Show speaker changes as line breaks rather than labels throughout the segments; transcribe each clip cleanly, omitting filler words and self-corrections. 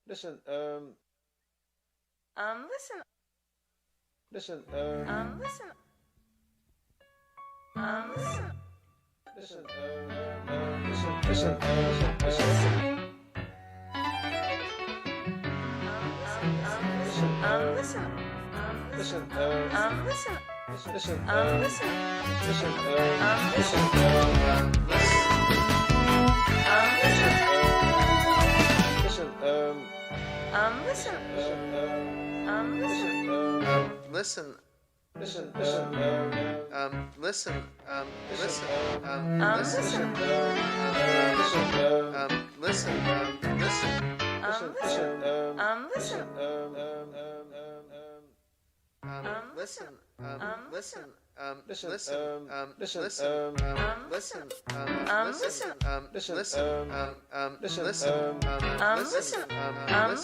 Listen,
listen.
listen,
Listen. Listen.
listen, listen, listen,
Listen.
listen,
Listen.
listen,
Listen.
listen,
Listen.
listen,
Listen.
listen,
Listen,
listen,
listen, listen,
Listen.
listen,
Listen.
listen,
listen,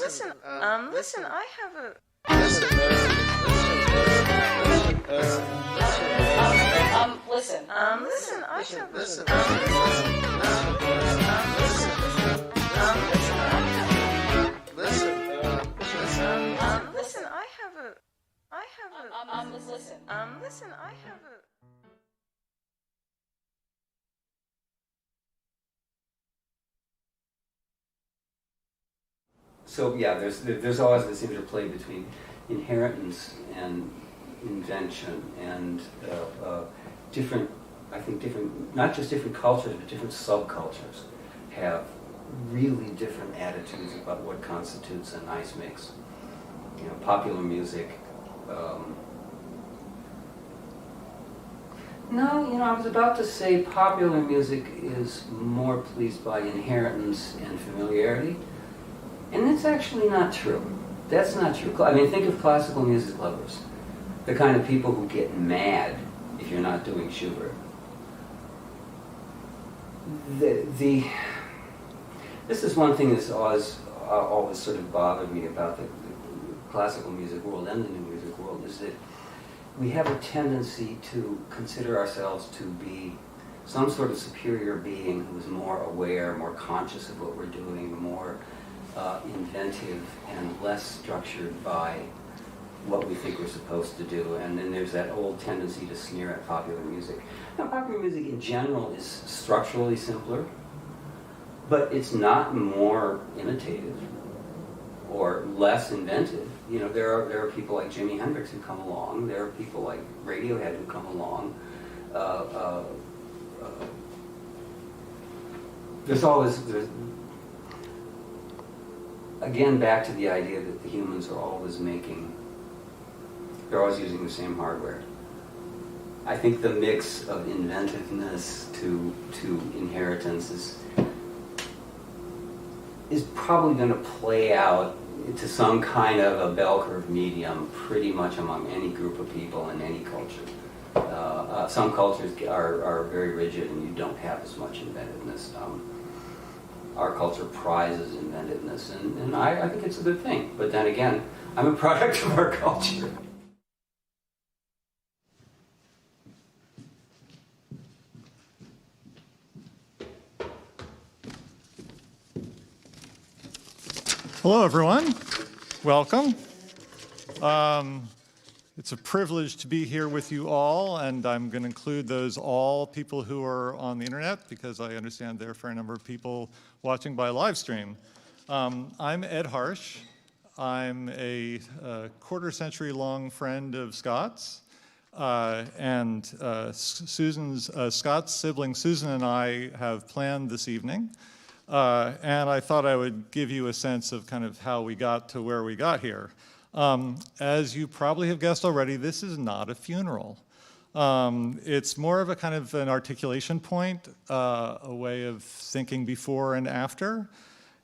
listen,
Listen. I have a.
listen,
Listen. Listen. I have a.
listen,
Listen. I have a. Listen. Listen. I have a.
So yeah, there's always this interplay between inheritance and invention and different, I think different, not just different cultures, but different subcultures have really different attitudes about what constitutes a nice mix. You know, popular music. No, you know, I was about to say popular music is more pleased by inheritance and familiarity. And that's actually not true. That's not true. I mean, think of classical music lovers. The kind of people who get mad if you're not doing Schubert. This is one thing that's always sort of bothered me about the classical music world and the new music world, is that we have a tendency to consider ourselves to be some sort of superior being who is more aware, more conscious of what we're doing, more inventive and less structured by what we think we're supposed to do. And then there's that old tendency to sneer at popular music. Now, popular music in general is structurally simpler, but it's not more imitative or less inventive. You know, there are people like Jimi Hendrix who come along. There are people like Radiohead who come along. Again, back to the idea that the humans are always they're always using the same hardware. I think the mix of inventiveness to inheritance is probably going to play out to some kind of a bell curve medium pretty much among any group of people in any culture. Some cultures are very rigid and you don't have as much inventiveness. Our culture prizes inventiveness, and I think it's a good thing. But then again, I'm a product of our culture.
Hello, everyone. Welcome. It's a privilege to be here with you all, and I'm going to include those all people who are on the internet, because I understand there are a fair number of people watching by live stream. I'm Ed Harsh. I'm a quarter-century long friend of Scott's, and Scott's sibling Susan and I have planned this evening. And I thought I would give you a sense of kind of how we got to where we got here. As you probably have guessed already, this is not a funeral. It's more of a kind of an articulation point, a way of thinking before and after.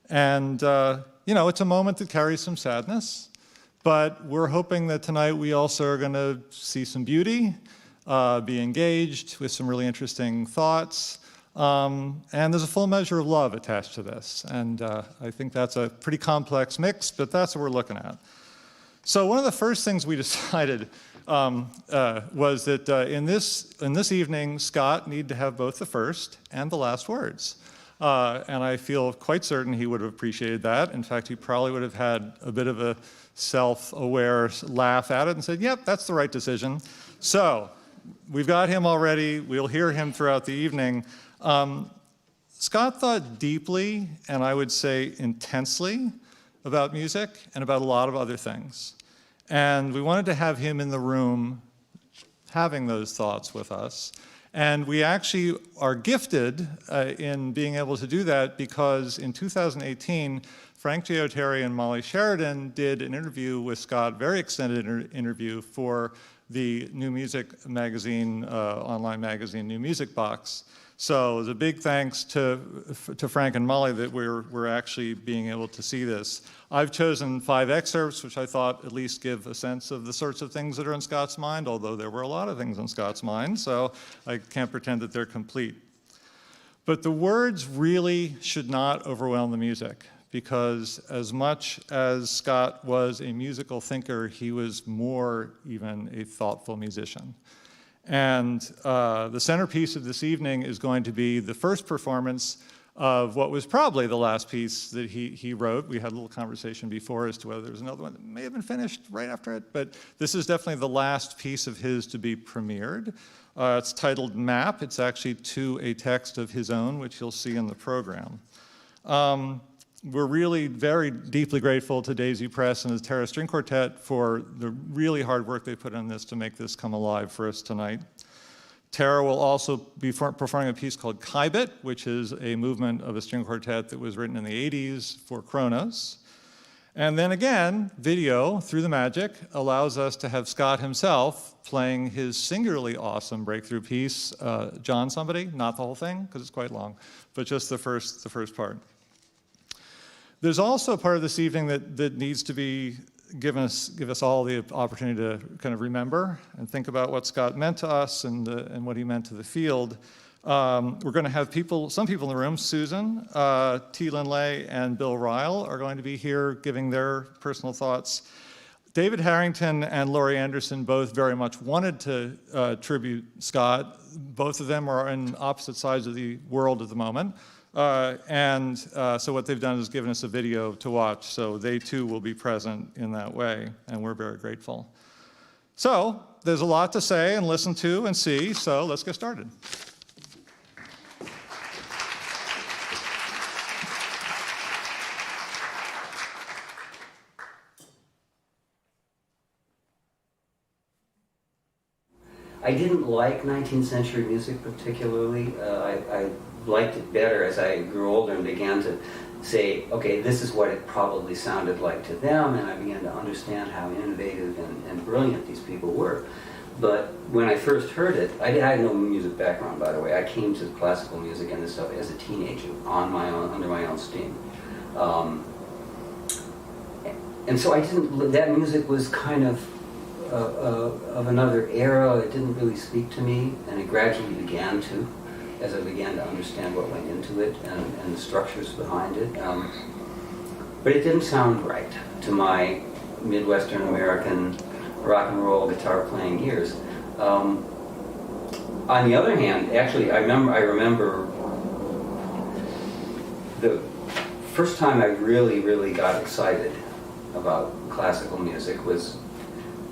And, you know, it's a moment that carries some sadness, but we're hoping that tonight we also are going to see some beauty, be engaged with some really interesting thoughts. And there's a full measure of love attached to this. And I think that's a pretty complex mix, but that's what we're looking at. So one of the first things we decided was that in this evening, Scott needed to have both the first and the last words. And I feel quite certain he would have appreciated that. In fact, he probably would have had a bit of a self-aware laugh at it and said, yep, that's the right decision. So we've got him already. We'll hear him throughout the evening. Scott thought deeply, and I would say intensely, about music and about a lot of other things. And we wanted to have him in the room having those thoughts with us. And we actually are gifted in being able to do that because in 2018, Frank J. Oteri and Molly Sheridan did an interview with Scott, very extended interview for the New Music Magazine, online magazine, New Music Box. So it was a big thanks to Frank and Molly that we're actually being able to see this. I've chosen 5 excerpts, which I thought at least give a sense of the sorts of things that are in Scott's mind, although there were a lot of things in Scott's mind, so I can't pretend that they're complete. But the words really should not overwhelm the music, because as much as Scott was a musical thinker, he was more even a thoughtful musician. And the centerpiece of this evening is going to be the first performance of what was probably the last piece that he wrote. We had a little conversation before as to whether there was another one that may have been finished right after it, but this is definitely the last piece of his to be premiered. It's titled Map. It's actually to a text of his own, which you'll see in the program. We're really very deeply grateful to Daisy Press and the Terra String Quartet for the really hard work they put on this to make this come alive for us tonight. Terra will also be performing a piece called Kaibit, which is a movement of a string quartet that was written in the 80s for Kronos. And then again, video, through the magic, allows us to have Scott himself playing his singularly awesome breakthrough piece, John somebody, not the whole thing, because it's quite long, but just the first part. There's also a part of this evening that needs to be give us all the opportunity to kind of remember and think about what Scott meant to us and what he meant to the field. We're going to have some people in the room. Susan, T. Linley, and Bill Ryle are going to be here giving their personal thoughts. David Harrington and Laurie Anderson both very much wanted to tribute Scott. Both of them are on opposite sides of the world at the moment. So what they've done is given us a video to watch, so they too will be present in that way, and we're very grateful. So there's a lot to say and listen to and see, so let's get started.
I didn't like 19th century music particularly. I liked it better as I grew older and began to say, okay, this is what it probably sounded like to them, and I began to understand how innovative and brilliant these people were. But when I first heard it, I had no music background, by the way. I came to classical music and this stuff as a teenager, on my own, under my own steam. And so that music was kind of another era. It didn't really speak to me, and it gradually began to, as I began to understand what went into it and the structures behind it. But it didn't sound right to my Midwestern American rock and roll guitar playing ears. On the other hand, actually, I remember the first time I really got excited about classical music was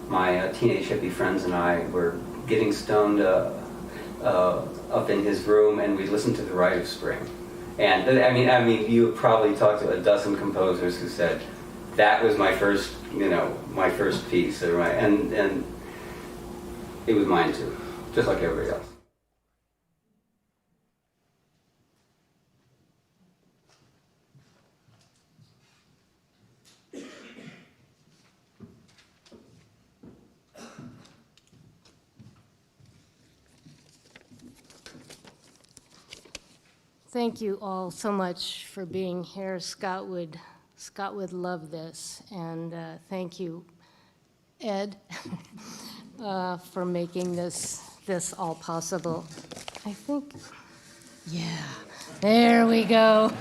my teenage hippie friends and I were getting stoned up in his room, and we listened to The Rite of Spring. And I mean, you probably talked to a dozen composers who said that was my first piece, and it was mine too, just like everybody else.
Thank you all so much for being here. Scott would love this, and thank you, Ed, for making this all possible. I think, yeah, there we go.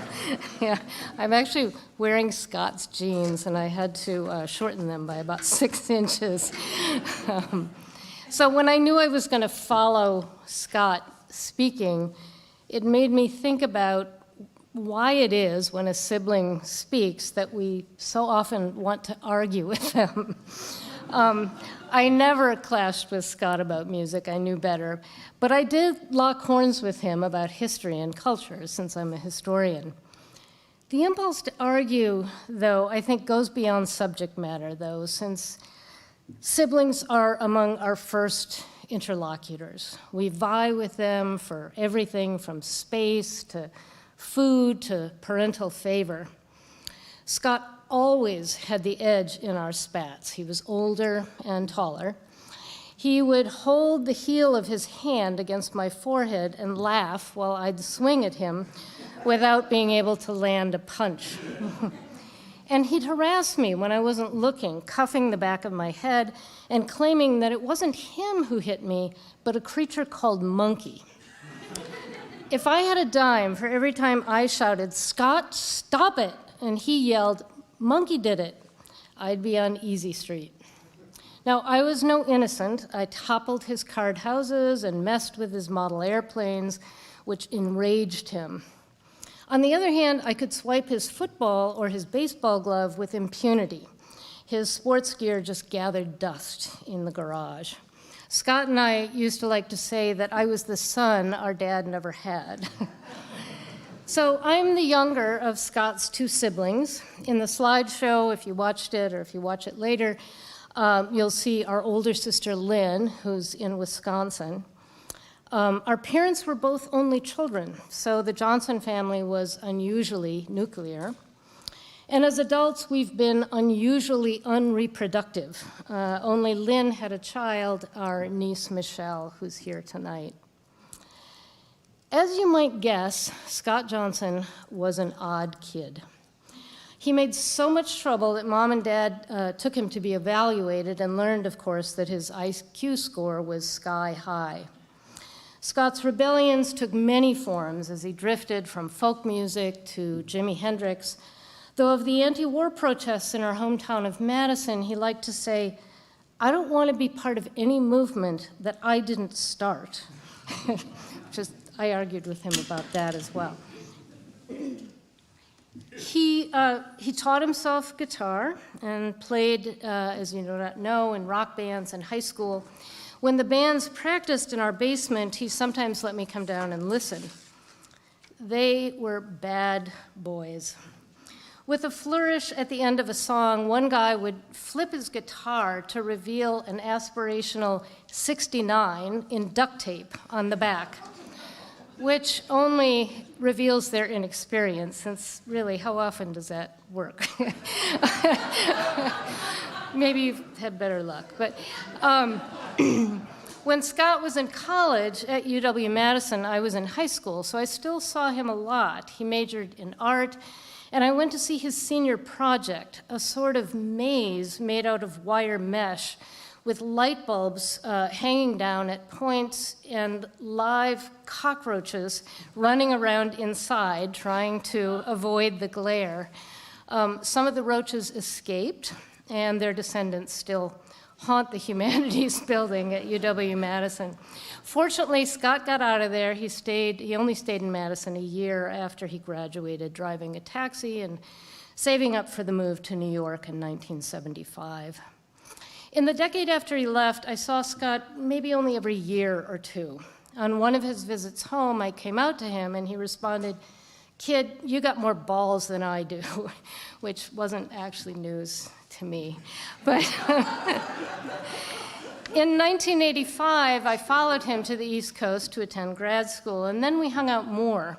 Yeah, I'm actually wearing Scott's jeans, and I had to shorten them by about 6 inches. So when I knew I was going to follow Scott speaking, it made me think about why it is when a sibling speaks that we so often want to argue with them. I never clashed with Scott about music, I knew better, but I did lock horns with him about history and culture, since I'm a historian. The impulse to argue, though, I think goes beyond subject matter, though, since siblings are among our first interlocutors. We vie with them for everything from space to food to parental favor. Scott always had the edge in our spats. He was older and taller. He would hold the heel of his hand against my forehead and laugh while I'd swing at him without being able to land a punch. And he'd harass me when I wasn't looking, cuffing the back of my head and claiming that it wasn't him who hit me, but a creature called Monkey. If I had a dime for every time I shouted, "Scott, stop it," and he yelled, "Monkey did it," I'd be on Easy Street. Now, I was no innocent. I toppled his card houses and messed with his model airplanes, which enraged him. On the other hand, I could swipe his football or his baseball glove with impunity. His sports gear just gathered dust in the garage. Scott and I used to like to say that I was the son our dad never had. So I'm the younger of Scott's two siblings. In the slideshow, if you watched it or if you watch it later, you'll see our older sister Lynn, who's in Wisconsin. Our parents were both only children, so the Johnson family was unusually nuclear. And as adults, we've been unusually unreproductive. Only Lynn had a child, our niece Michelle, who's here tonight. As you might guess, Scott Johnson was an odd kid. He made so much trouble that Mom and Dad took him to be evaluated and learned, of course, that his IQ score was sky high. Scott's rebellions took many forms as he drifted from folk music to Jimi Hendrix. Though of the anti-war protests in our hometown of Madison, he liked to say, "I don't want to be part of any movement that I didn't start." I argued with him about that as well. He taught himself guitar and played, as you know, in rock bands in high school. When the bands practiced in our basement, he sometimes let me come down and listen. They were bad boys. With a flourish at the end of a song, one guy would flip his guitar to reveal an aspirational 69 in duct tape on the back, which only reveals their inexperience, since really, how often does that work? Maybe you've had better luck. But when Scott was in college at UW-Madison, I was in high school, so I still saw him a lot. He majored in art, and I went to see his senior project, a sort of maze made out of wire mesh with light bulbs hanging down at points and live cockroaches running around inside trying to avoid the glare. Some of the roaches escaped, and their descendants still haunt the humanities building at UW-Madison. Fortunately, Scott got out of there. He only stayed in Madison a year after he graduated, driving a taxi and saving up for the move to New York in 1975. In the decade after he left, I saw Scott maybe only every year or two. On one of his visits home, I came out to him and he responded, "Kid, you got more balls than I do," which wasn't actually news to me. But in 1985, I followed him to the East Coast to attend grad school, and then we hung out more.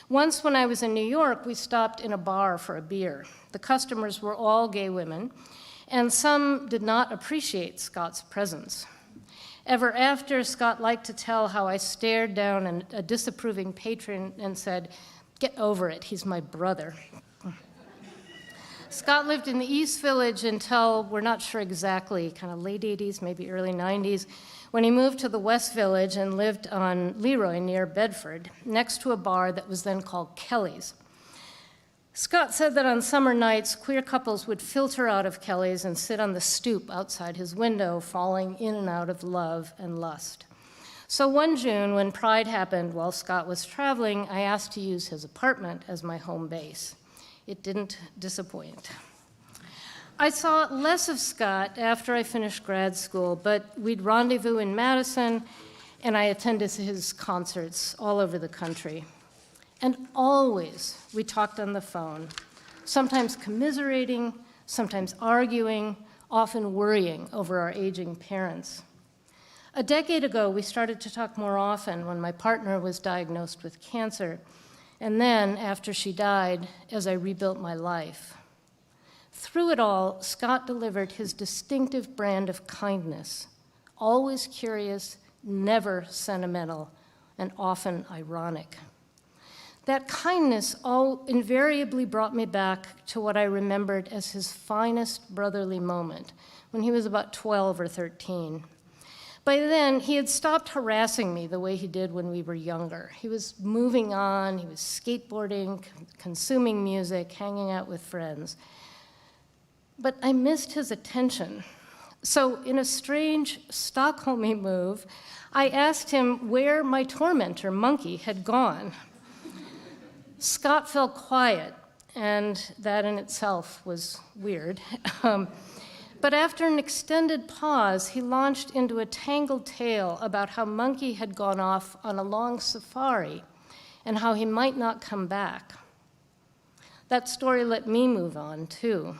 Once when I was in New York, we stopped in a bar for a beer. The customers were all gay women, and some did not appreciate Scott's presence. Ever after, Scott liked to tell how I stared down a disapproving patron and said, "Get over it, he's my brother." Scott lived in the East Village until, we're not sure exactly, kind of late 80s, maybe early 90s, when he moved to the West Village and lived on Leroy near Bedford, next to a bar that was then called Kelly's. Scott said that on summer nights, queer couples would filter out of Kelly's and sit on the stoop outside his window, falling in and out of love and lust. So one June, when Pride happened while Scott was traveling, I asked to use his apartment as my home base. It didn't disappoint. I saw less of Scott after I finished grad school, but we'd rendezvous in Madison, and I attended his concerts all over the country. And always we talked on the phone, sometimes commiserating, sometimes arguing, often worrying over our aging parents. A decade ago, we started to talk more often when my partner was diagnosed with cancer, and then, after she died, as I rebuilt my life. Through it all, Scott delivered his distinctive brand of kindness, always curious, never sentimental, and often ironic. That kindness all invariably brought me back to what I remembered as his finest brotherly moment, when he was about 12 or 13. By then, he had stopped harassing me the way he did when we were younger. He was moving on, he was skateboarding, consuming music, hanging out with friends. But I missed his attention. So in a strange Stockholmy move, I asked him where my tormentor, Monkey, had gone. Scott fell quiet, and that in itself was weird. But after an extended pause, he launched into a tangled tale about how Monkey had gone off on a long safari and how he might not come back. That story let me move on, too.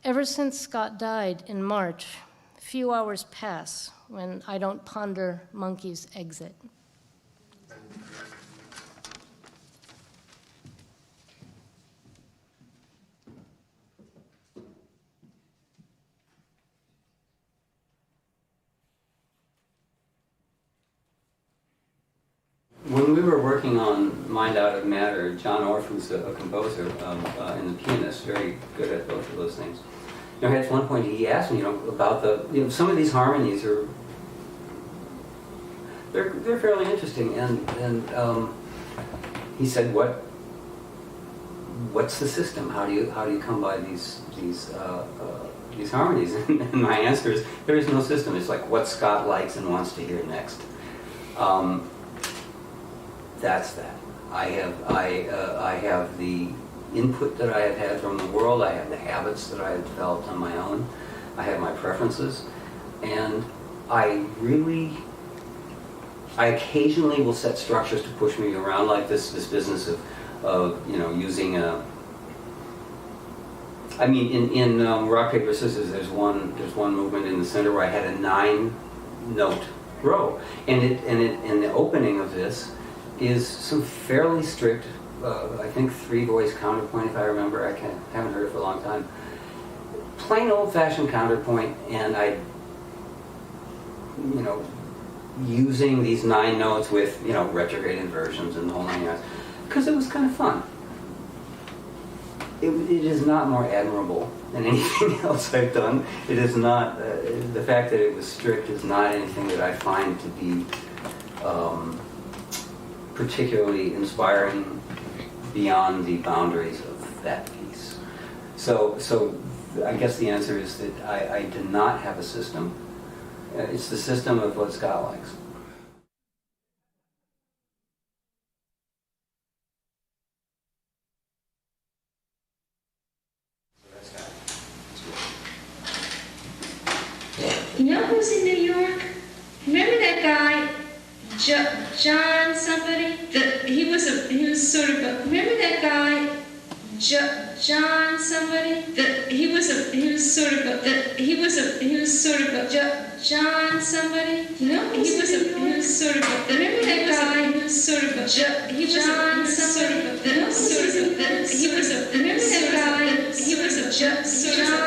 Ever since Scott died in March, a few hours pass when I don't ponder Monkey's exit.
When we were working on Mind Out of Matter, John Orff, who's a composer and a pianist, very good at both of those things. You know, at one point he asked me, about some of these harmonies are, they're fairly interesting, and he said, what's the system? How do you come by these harmonies? And my answer is, there is no system. It's like what Scott likes and wants to hear next. That's that. I have the input that I have had from the world. I have the habits that I have developed on my own. I have my preferences, and I occasionally will set structures to push me around, like this business of using a. I mean, in rock paper scissors, there's one movement in the center where I had a 9-note row, and the opening of this is some fairly strict, I think 3-voice counterpoint, if I remember. I haven't heard it for a long time. Plain old-fashioned counterpoint, and using these 9 notes with, retrograde inversions and the whole 9 yards, because it was kind of fun. It is not more admirable than anything else I've done. It is not, the fact that it was strict is not anything that I find to be particularly inspiring beyond the boundaries of that piece. So I guess the answer is that I do not have a system. It's the system of what Scott likes.
You know who's in New York? Remember that guy, John somebody? He was sort of a, remember that guy, John somebody? He was sort of a, John somebody? No, he was sort of a, remember that guy, he was sort of a, John somebody? Remember that guy, he was a, John somebody?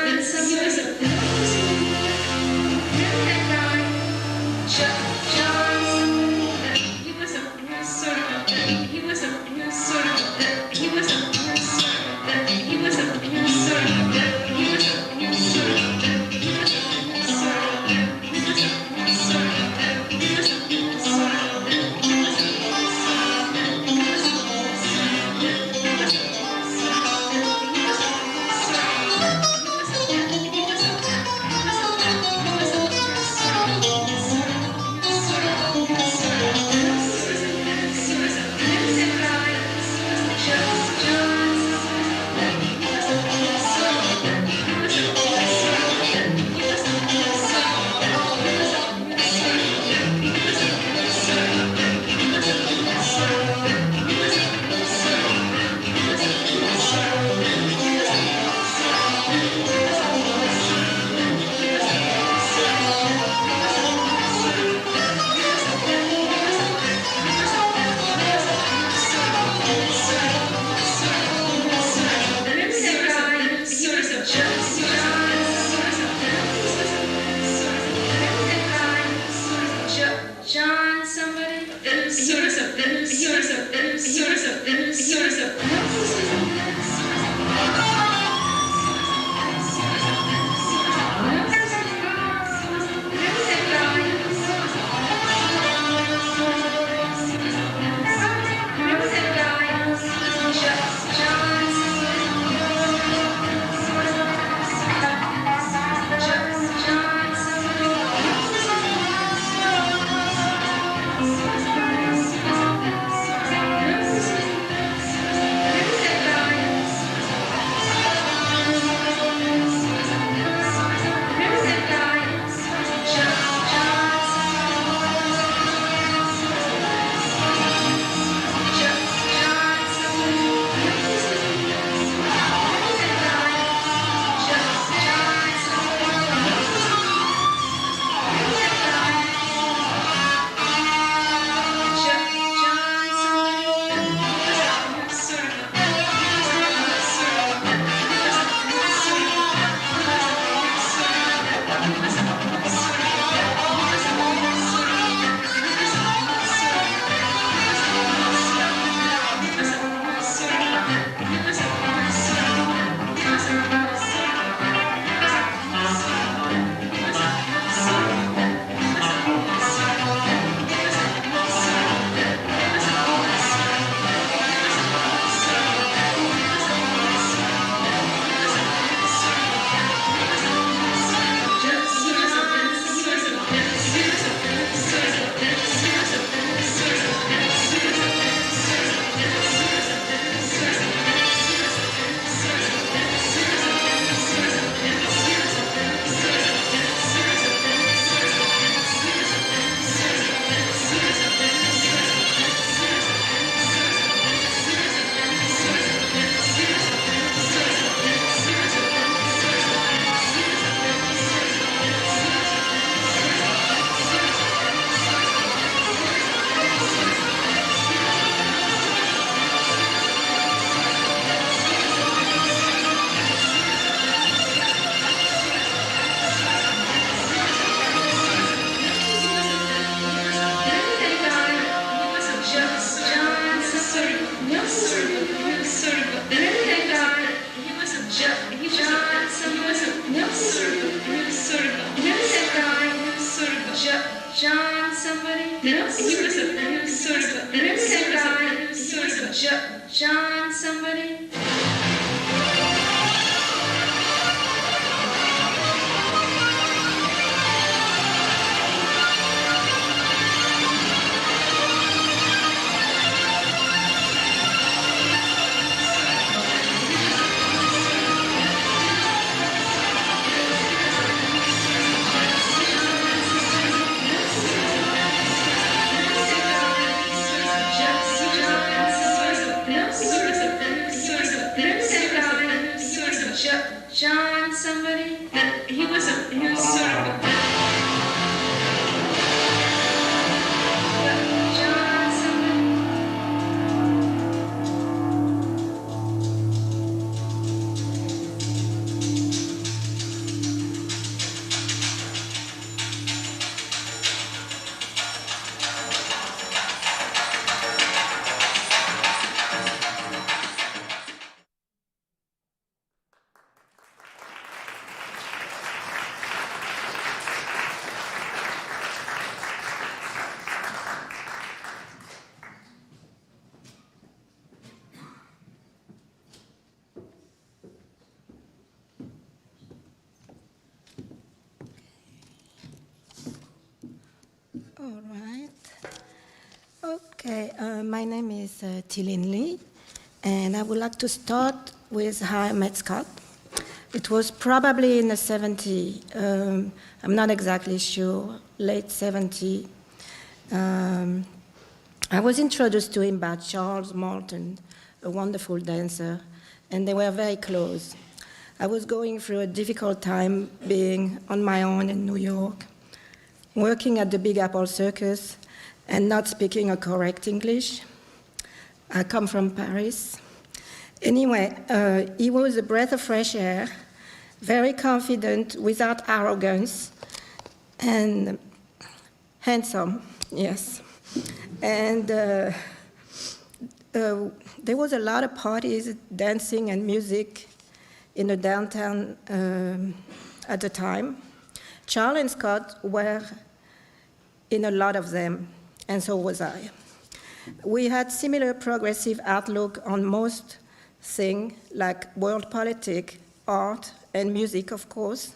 sort of a, remember that guy, sort of a John somebody? John somebody? He was sort of a... John somebody?
All right. Okay, my name is Tilin Lee, and I would like to start with how I met Scott. It was probably in the 70s, I'm not exactly sure, late 70s. I was introduced to him by Charles Morton, a wonderful dancer, and they were very close. I was going through a difficult time being on my own in New York, working at the Big Apple Circus and not speaking a correct English. I come from Paris. Anyway, he was a breath of fresh air, very confident, without arrogance, and handsome, yes. And there was a lot of parties, dancing and music in the downtown at the time. Charles and Scott were in a lot of them, and so was I. We had similar progressive outlook on most things, like world politics, art, and music, of course.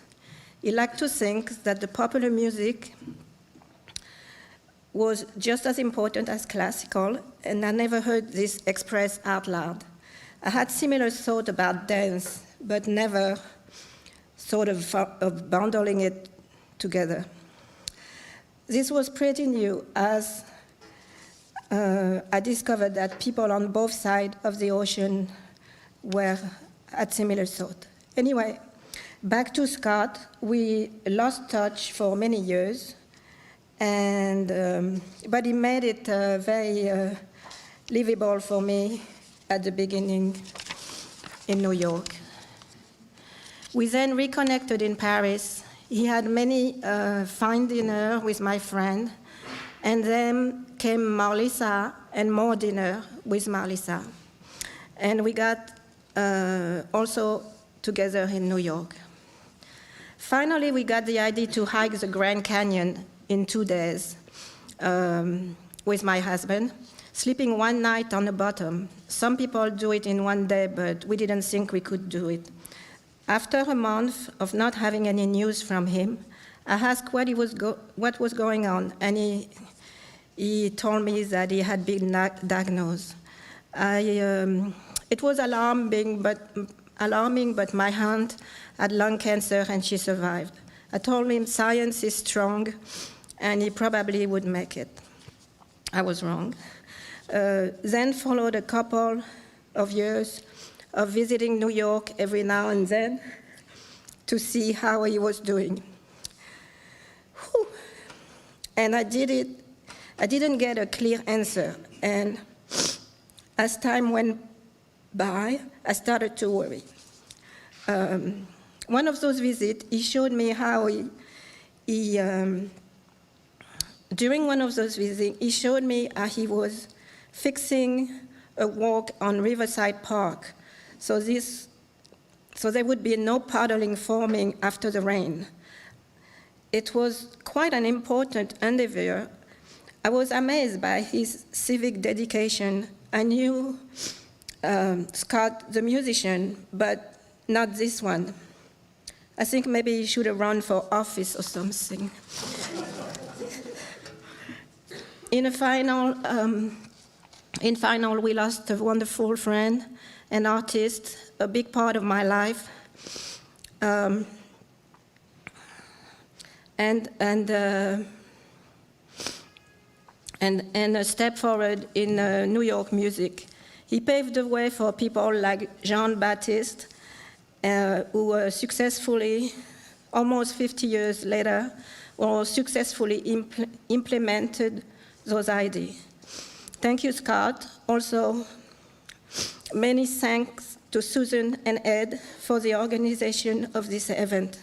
He liked to think that the popular music was just as important as classical, and I never heard this expressed out loud. I had similar thought about dance, but never thought of bundling it together. This was pretty new, as I discovered that people on both sides of the ocean had similar thought. Anyway, back to Scott. We lost touch for many years, but he made it very livable for me at the beginning in New York. We then reconnected in Paris. He had many fine dinners with my friend, and then came Marlisa and more dinner with Marlisa. And we got also together in New York. Finally, we got the idea to hike the Grand Canyon in 2 days with my husband, sleeping one night on the bottom. Some people do it in 1 day, but we didn't think we could do it. After a month of not having any news from him, I asked what was going on, and he told me that he had been diagnosed. It was alarming, but my aunt had lung cancer and she survived. I told him science is strong and he probably would make it. I was wrong. Then followed a couple of years of visiting New York every now and then to see how he was doing. Whew. And I didn't get a clear answer. And as time went by, I started to worry. One of those visits, he showed me how during one of those visits, he showed me how he was fixing a walk on Riverside Park. So there would be no puddling forming after the rain. It was quite an important endeavor, I was amazed by his civic dedication. I knew Scott, the musician, but not this one. I think maybe he should have run for office or something. In final, we lost a wonderful friend, an artist, a big part of my life, and a step forward in New York music. He paved the way for people like Jean-Baptiste, who were successfully, almost 50 years later, were successfully implemented those ideas. Thank you, Scott. Also, many thanks to Susan and Ed for the organization of this event.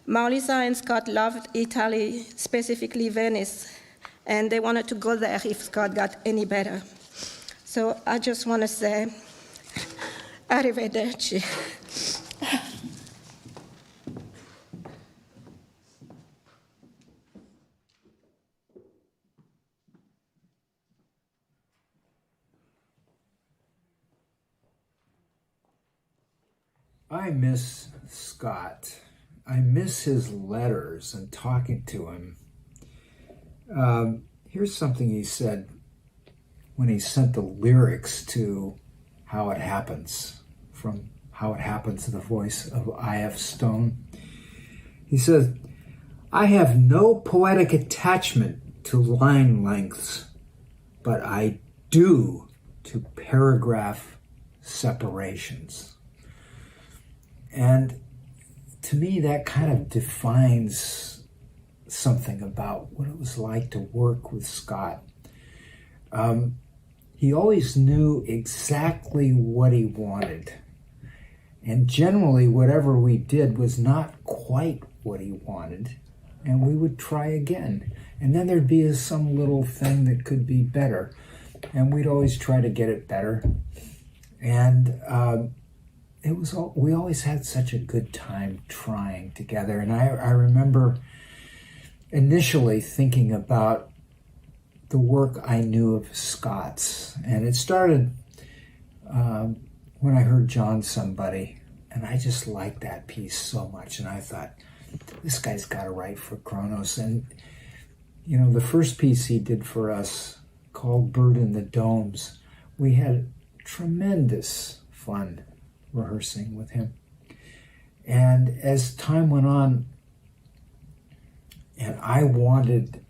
Marlisa and Scott loved Italy, specifically Venice, and they wanted to go there if Scott got any better. So I just want to say, arrivederci.
I miss Scott. I miss his letters and talking to him. Here's something he said when he sent the lyrics to How It Happens, from How It Happens, the voice of I.F. Stone. He says, I have no poetic attachment to line lengths, but I do to paragraph separations. And to me, that kind of defines something about what it was like to work with Scott. He always knew exactly what he wanted. And generally, whatever we did was not quite what he wanted. And we would try again. And then there'd be some little thing that could be better. And we'd always try to get it better. And we always had such a good time trying together. And I remember initially thinking about the work I knew of Scott's. And it started when I heard John Somebody. And I just liked that piece so much. And I thought, this guy's got to write for Kronos. And, you know, the first piece he did for us, called Bird in the Domes, we had tremendous fun rehearsing with him. And as time went on, and I wanted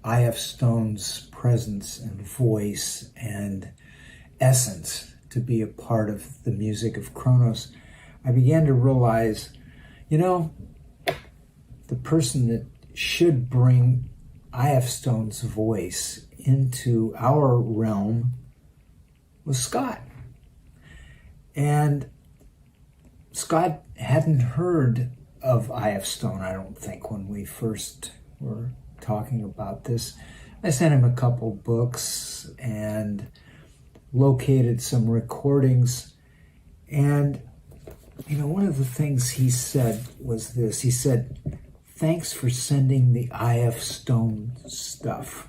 I.F. Stone's presence and voice and essence to be a part of the music of Kronos, I began to realize, you know, the person that should bring I.F. Stone's voice into our realm was Scott. And Scott hadn't heard of I.F. Stone, I don't think, when we first were talking about this. I sent him a couple books and located some recordings. And, you know, one of the things he said was this. He said, thanks for sending the I.F. Stone stuff.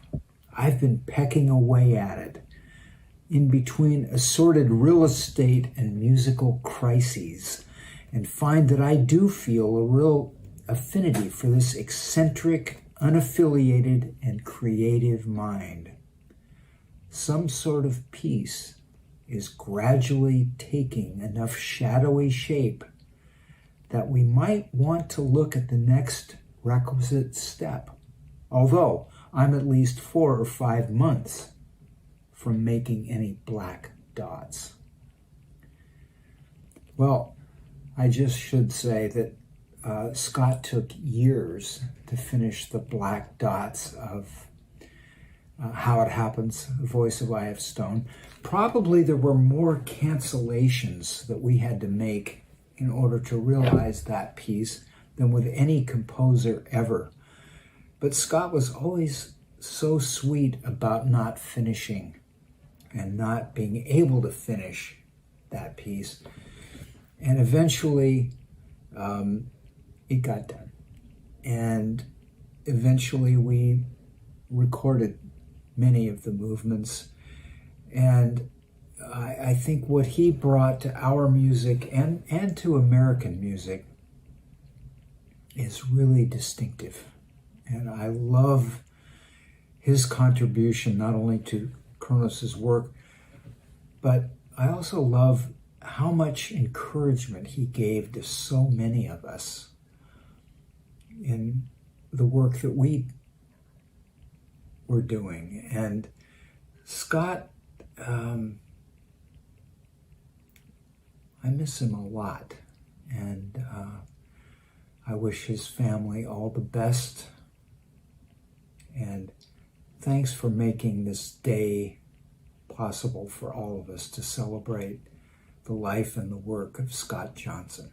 I've been pecking away at it in between assorted real estate and musical crises, and find that I do feel a real affinity for this eccentric, unaffiliated, and creative mind. Some sort of piece is gradually taking enough shadowy shape that we might want to look at the next requisite step, although I'm at least 4 or 5 months from making any black dots. Well, I just should say that Scott took years to finish the black dots of How It Happens, the voice of I.F. Stone. Probably there were more cancellations that we had to make in order to realize that piece than with any composer ever. But Scott was always so sweet about not finishing and not being able to finish that piece. And eventually, it got done. And eventually we recorded many of the movements. And I think what he brought to our music and to American music is really distinctive. And I love his contribution not only to Kronos's work, but I also love how much encouragement he gave to so many of us in the work that we were doing. And Scott, I miss him a lot, and I wish his family all the best. And thanks for making this day possible for all of us to celebrate the life and the work of Scott Johnson.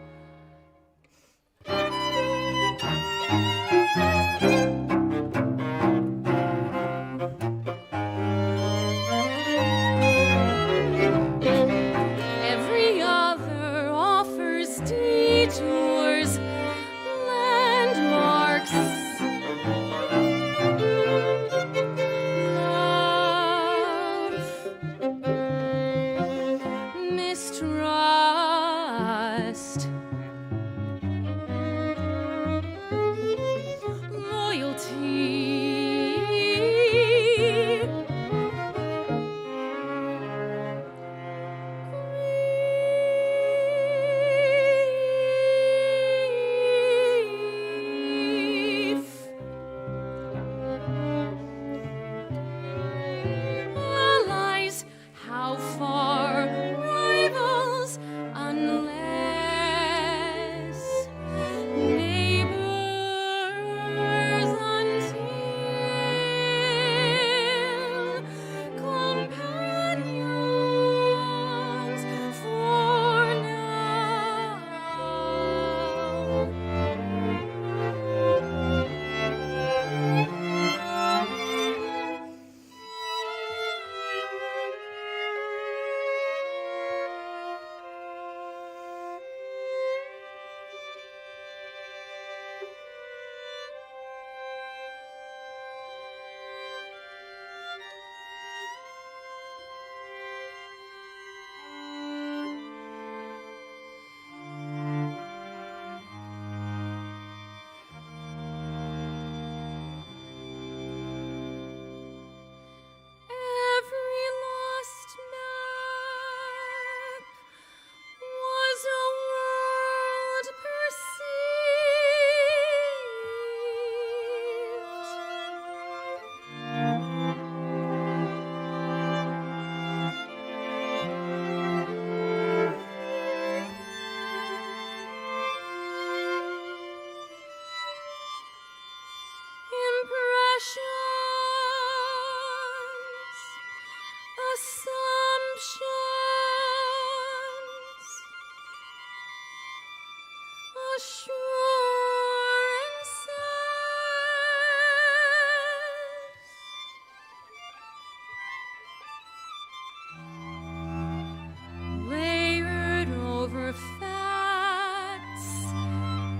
layered over facts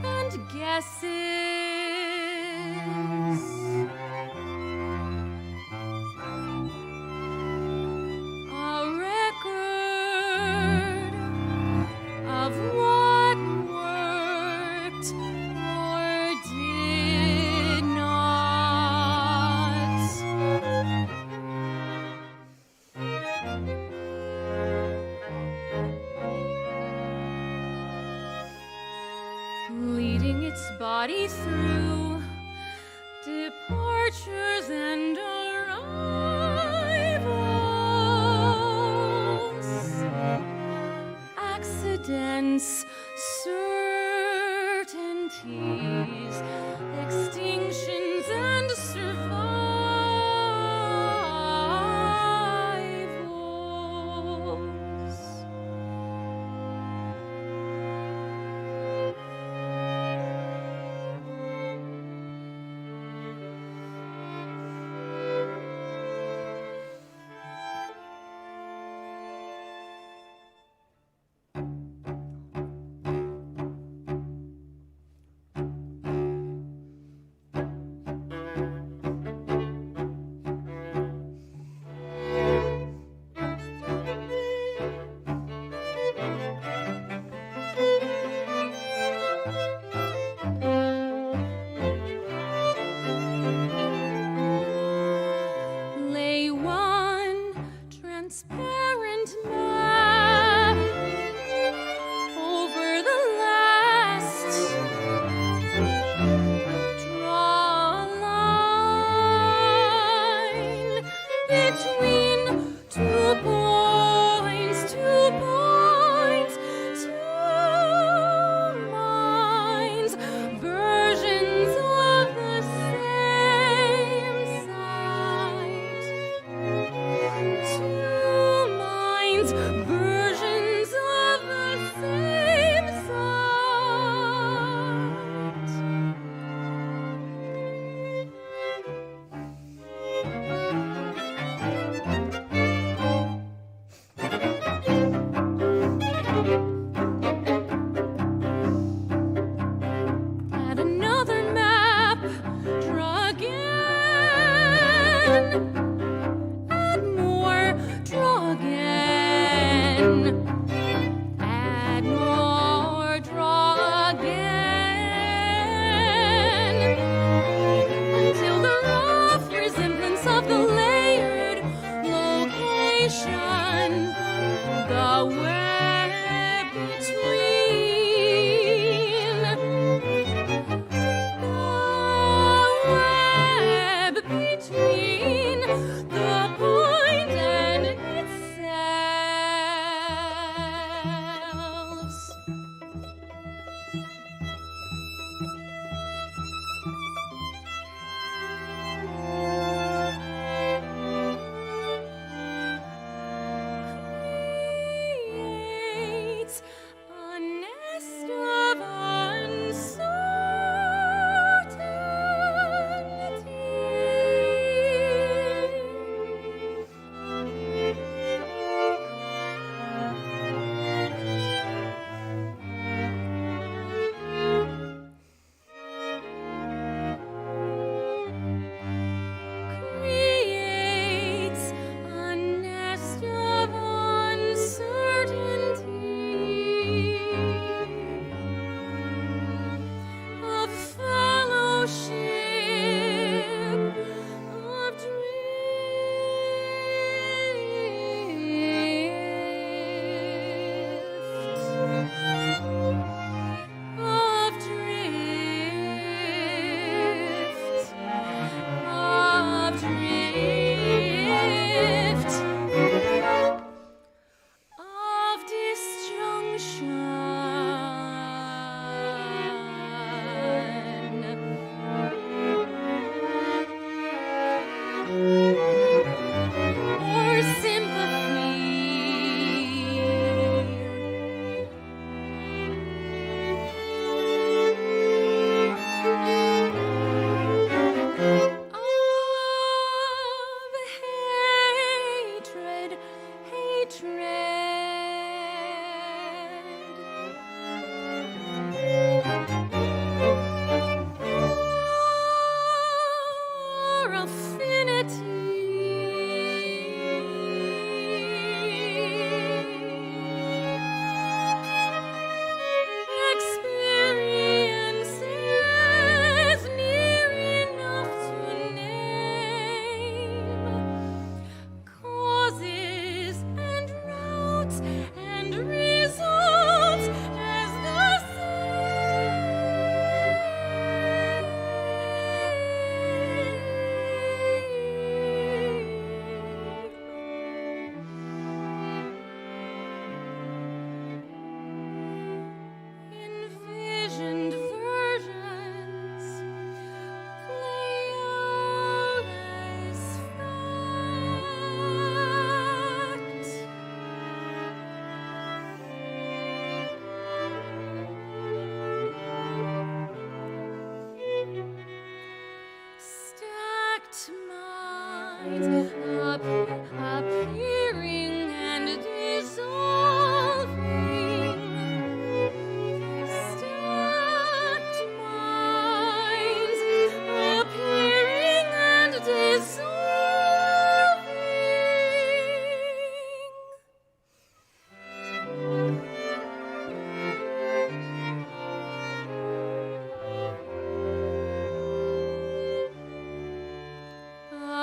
and guesses. A record of what worked minds, appearing and dissolving. Stacked minds, appearing and dissolving.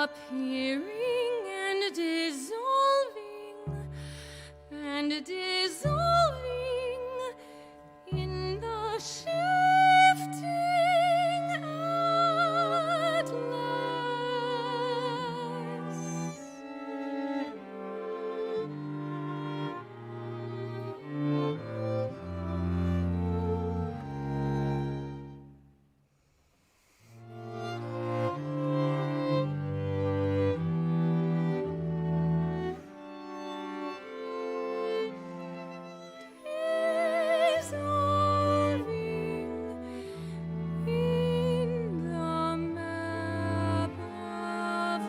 Appearing and dissolving in the shifting atlas. Dissolving in the map of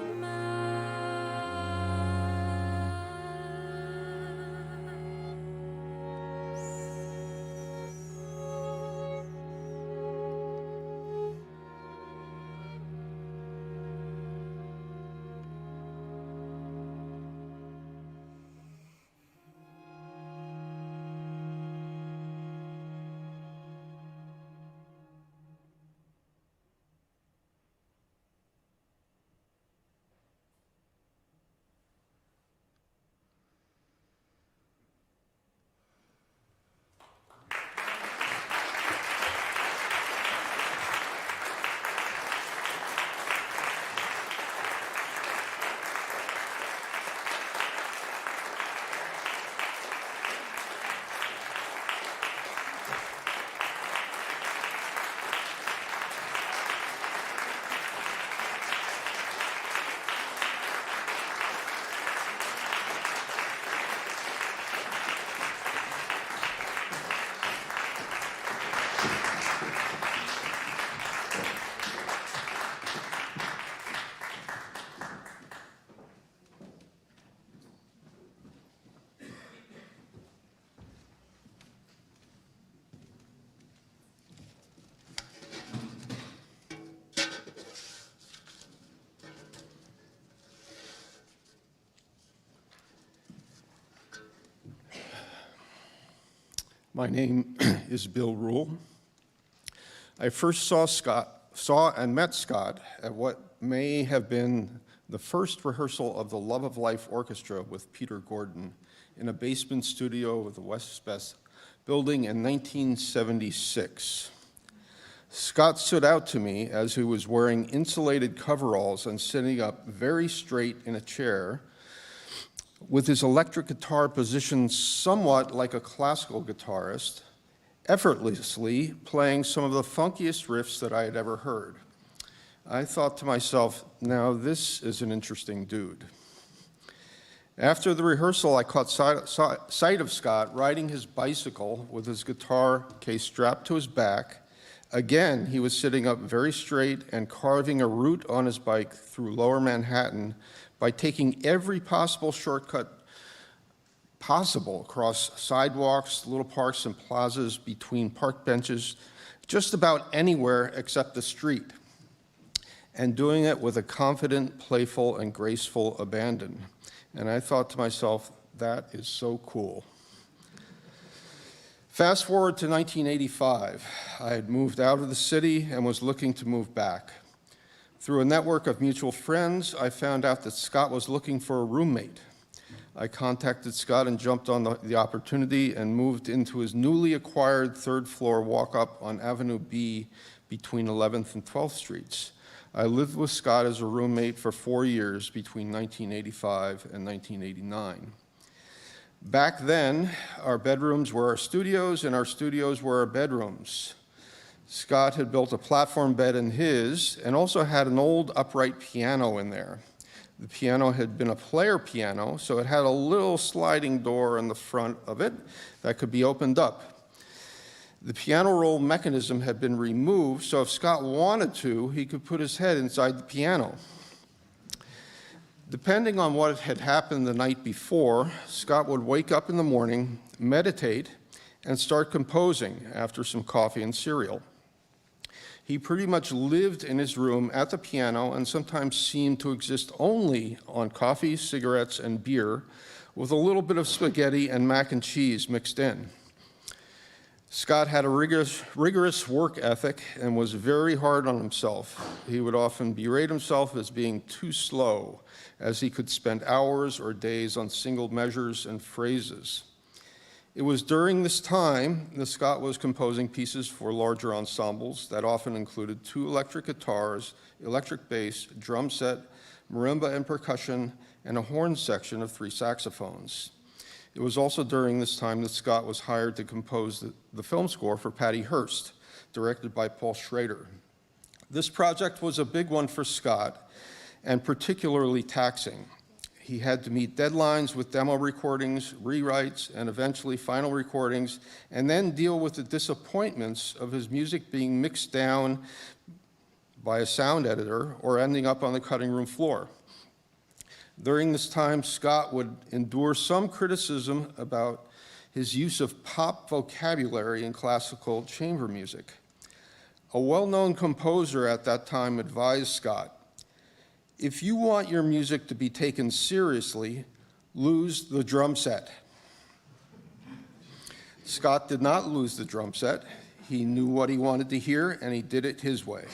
My name is Bill Rule. I first saw and met Scott at what may have been the first rehearsal of the Love of Life Orchestra with Peter Gordon in a basement studio of the West Best building in 1976. Scott stood out to me as he was wearing insulated coveralls and sitting up very straight in a chair with his electric guitar positioned somewhat like a classical guitarist, effortlessly playing some of the funkiest riffs that I had ever heard. I thought to myself, now this is an interesting dude. After the rehearsal, I caught sight of Scott riding his bicycle with his guitar case strapped to his back. Again, he was sitting up very straight and carving a route on his bike through Lower Manhattan by taking every possible shortcut possible across sidewalks, little parks and plazas, between park benches, just about anywhere except the street, and doing it with a confident, playful, and graceful abandon. And I thought to myself, that is so cool. Fast forward to 1985. I had moved out of the city and was looking to move back. Through a network of mutual friends, I found out that Scott was looking for a roommate. I contacted Scott and jumped on the opportunity and moved into his newly acquired third-floor walk-up on Avenue B between 11th and 12th Streets. I lived with Scott as a roommate for 4 years between 1985 and 1989. Back then, our bedrooms were our studios, and our studios were our bedrooms. Scott had built a platform bed in his and also had an old upright piano in there. The piano had been a player piano, so it had a little sliding door in the front of it that could be opened up. The piano roll mechanism had been removed, so if Scott wanted to, he could put his head inside the piano. Depending on what had happened the night before, Scott would wake up in the morning, meditate, and start composing after some coffee and cereal. He pretty much lived in his room at the piano and sometimes seemed to exist only on coffee, cigarettes, and beer, with a little bit of spaghetti and mac and cheese mixed in. Scott had a rigorous work ethic and was very hard on himself. He would often berate himself as being too slow, as he could spend hours or days on single measures and phrases. It was during this time that Scott was composing pieces for larger ensembles that often included 2 electric guitars, electric bass, drum set, marimba and percussion, and a horn section of 3 saxophones. It was also during this time that Scott was hired to compose the film score for Patty Hearst, directed by Paul Schrader. This project was a big one for Scott and particularly taxing. He had to meet deadlines with demo recordings, rewrites, and eventually final recordings, and then deal with the disappointments of his music being mixed down by a sound editor or ending up on the cutting room floor. During this time, Scott would endure some criticism about his use of pop vocabulary in classical chamber music. A well-known composer at that time advised Scott, "If you want your music to be taken seriously, lose the drum set." Scott did not lose the drum set. He knew what he wanted to hear, and he did it his way.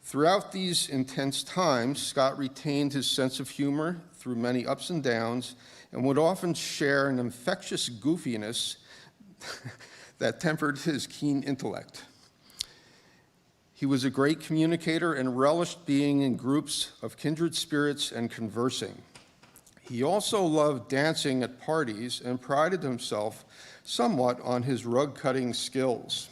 Throughout these intense times, Scott retained his sense of humor through many ups and downs and would often share an infectious goofiness that tempered his keen intellect. He was a great communicator and relished being in groups of kindred spirits and conversing. He also loved dancing at parties and prided himself somewhat on his rug-cutting skills.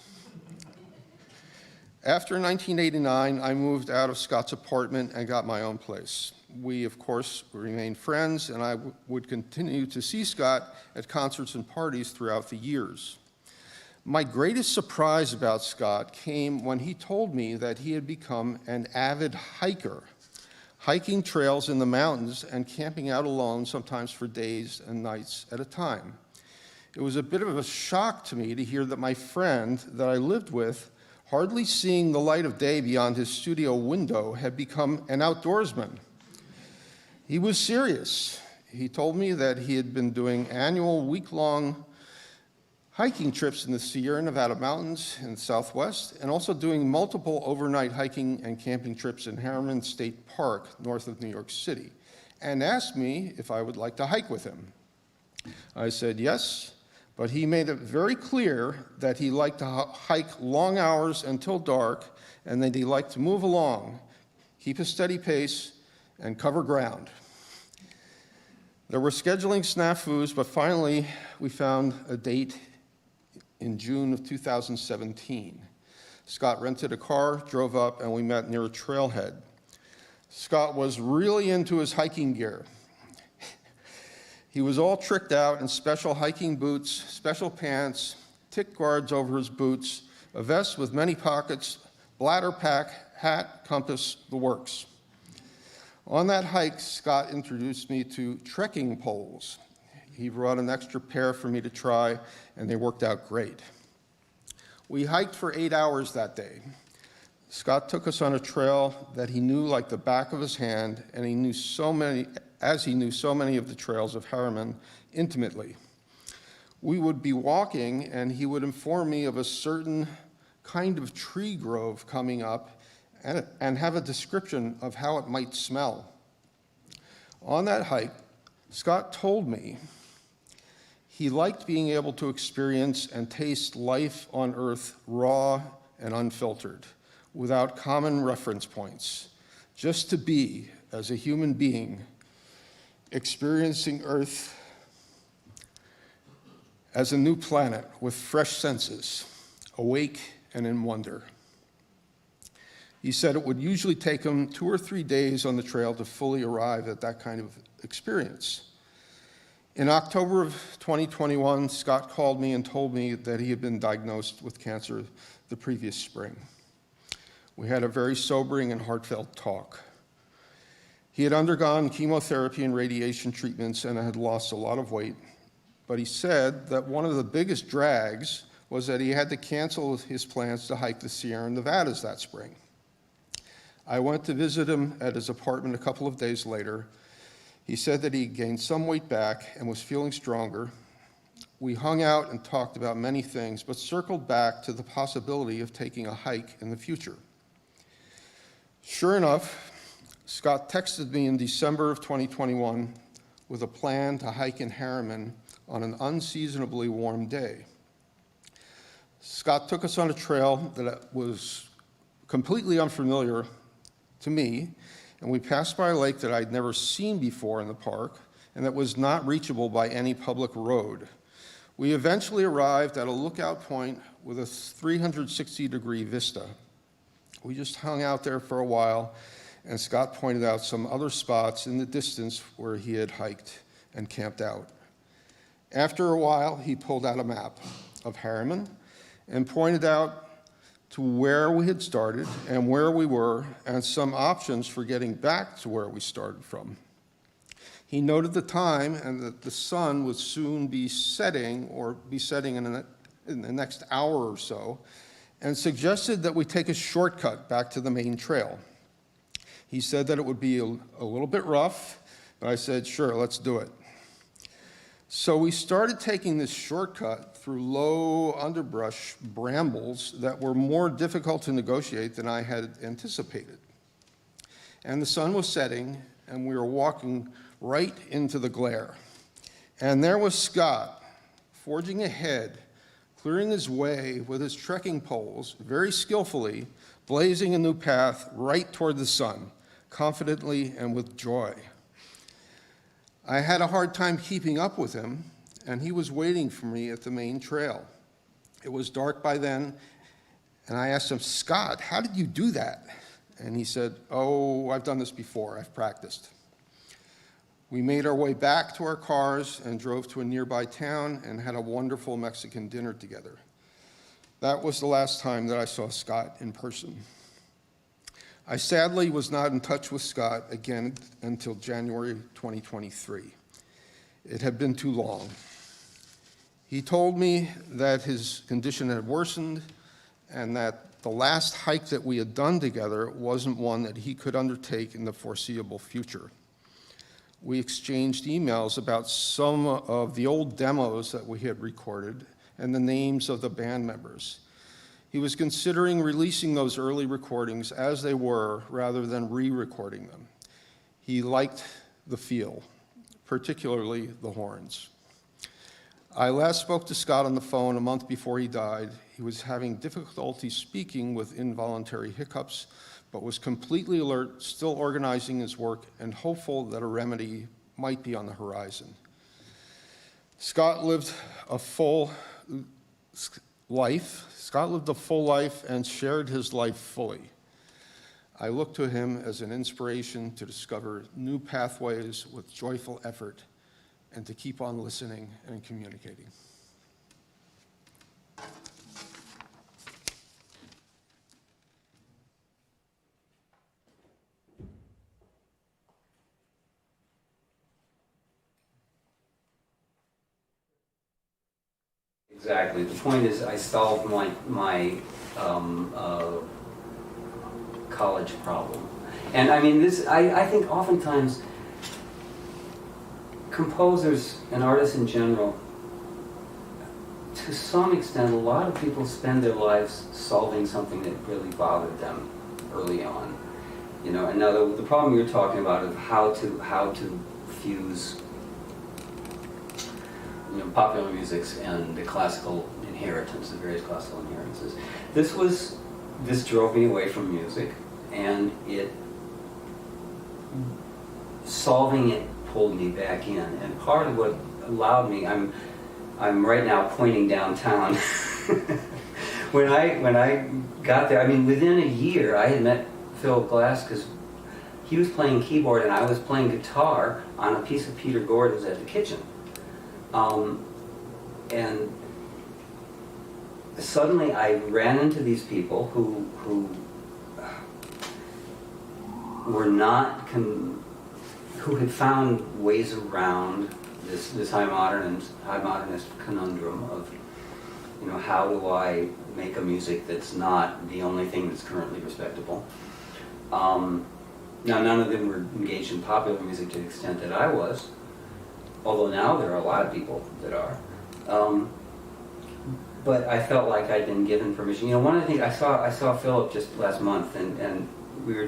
After 1989, I moved out of Scott's apartment and got my own place. We, of course, remained friends, and I would continue to see Scott at concerts and parties throughout the years. My greatest surprise about Scott came when he told me that he had become an avid hiker, hiking trails in the mountains and camping out alone, sometimes for days and nights at a time. It was a bit of a shock to me to hear that my friend that I lived with, hardly seeing the light of day beyond his studio window, had become an outdoorsman. He was serious. He told me that he had been doing annual week-long hiking trips in the Sierra Nevada mountains in the Southwest, and also doing multiple overnight hiking and camping trips in Harriman State Park, north of New York City, and asked me if I would like to hike with him. I said yes, but he made it very clear that he liked to hike long hours until dark, and that he liked to move along, keep a steady pace, and cover ground. There were scheduling snafus, but finally we found a date in June of 2017. Scott rented a car, drove up, and we met near a trailhead. Scott was really into his hiking gear. He was all tricked out in special hiking boots, special pants, tick guards over his boots, a vest with many pockets, bladder pack, hat, compass, the works. On that hike, Scott introduced me to trekking poles. He brought an extra pair for me to try, and they worked out great. We hiked for 8 hours that day. Scott took us on a trail that he knew like the back of his hand, and he knew so many of the trails of Harriman intimately. We would be walking, and he would inform me of a certain kind of tree grove coming up and have a description of how it might smell. On that hike, Scott told me he liked being able to experience and taste life on Earth raw and unfiltered, without common reference points, just to be, as a human being, experiencing Earth as a new planet with fresh senses, awake and in wonder. He said it would usually take him 2 or 3 days on the trail to fully arrive at that kind of experience. In October of 2021, Scott called me and told me that he had been diagnosed with cancer the previous spring. We had a very sobering and heartfelt talk. He had undergone chemotherapy and radiation treatments and had lost a lot of weight. But he said that one of the biggest drags was that he had to cancel his plans to hike the Sierra Nevadas that spring. I went to visit him at his apartment a couple of days later. He said that he gained some weight back and was feeling stronger. We hung out and talked about many things, but circled back to the possibility of taking a hike in the future. Sure enough, Scott texted me in December of 2021 with a plan to hike in Harriman on an unseasonably warm day. Scott took us on a trail that was completely unfamiliar to me, and we passed by a lake that I'd never seen before in the park and that was not reachable by any public road. We eventually arrived at a lookout point with a 360-degree vista. We just hung out there for a while, and Scott pointed out some other spots in the distance where he had hiked and camped out. After a while, he pulled out a map of Harriman and pointed out to where we had started and where we were and some options for getting back to where we started from. He noted the time and that the sun would soon be setting in the next hour or so, and suggested that we take a shortcut back to the main trail. He said that it would be a little bit rough, but I said, sure, let's do it. So we started taking this shortcut through low underbrush brambles that were more difficult to negotiate than I had anticipated. And the sun was setting, and we were walking right into the glare. And there was Scott, forging ahead, clearing his way with his trekking poles, very skillfully, blazing a new path right toward the sun, confidently and with joy. I had a hard time keeping up with him, and he was waiting for me at the main trail. It was dark by then, and I asked him, Scott, how did you do that? And he said, oh, I've done this before, I've practiced. We made our way back to our cars and drove to a nearby town and had a wonderful Mexican dinner together. That was the last time that I saw Scott in person. I sadly was not in touch with Scott again until January 2023. It had been too long. He told me that his condition had worsened and that the last hike that we had done together wasn't one that he could undertake in the foreseeable future. We exchanged emails about some of the old demos that we had recorded and the names of the band members. He was considering releasing those early recordings as they were rather than re-recording them. He liked the feel, particularly the horns. I last spoke to Scott on the phone a month before he died. He was having difficulty speaking with involuntary hiccups, but was completely alert, still organizing his work, and hopeful that a remedy might be on the horizon. Scott lived a full life. Scott lived a full life and shared his life fully. I look to him as an inspiration to discover new pathways with joyful effort and to keep on listening and communicating.
Exactly. The point is, I solved my college problem, and I mean this. I think oftentimes composers and artists in general, to some extent, a lot of people spend their lives solving something that really bothered them early on. You know, and now the problem you're talking about is how to fuse, you know, popular musics and the classical inheritance, the various classical inheritances. This drove me away from music, and solving it pulled me back in. And part of what allowed me, I'm right now pointing downtown. when I got there, I mean, within a year, I had met Phil Glass because he was playing keyboard and I was playing guitar on a piece of Peter Gordon's at the kitchen. And suddenly I ran into these people who were not who had found ways around this high modernist conundrum of, you know, how do I make a music that's not the only thing that's currently respectable. Now, none of them were engaged in popular music to the extent that I was, although now there are a lot of people that are. But I felt like I'd been given permission. You know, one of the things, I saw Philip just last month, and we were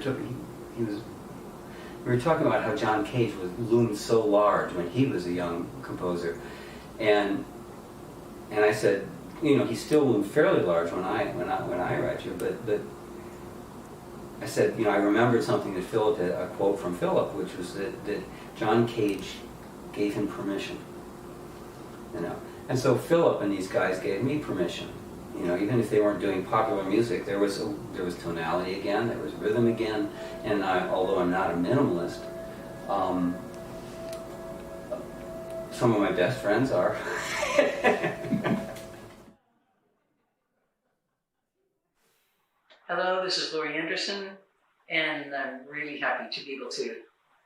talking about how John Cage loomed so large when he was a young composer, and I said, you know, he still loomed fairly large when I write you, but I said, you know, I remembered something that Philip had, a quote from Philip, which was that John Cage gave him permission, you know. And so Philip and these guys gave me permission, you know, even if they weren't doing popular music, there was tonality again, there was rhythm again, and although I'm not a minimalist, some of my best friends are.
Hello, this is Laurie Anderson, and I'm really happy to be able to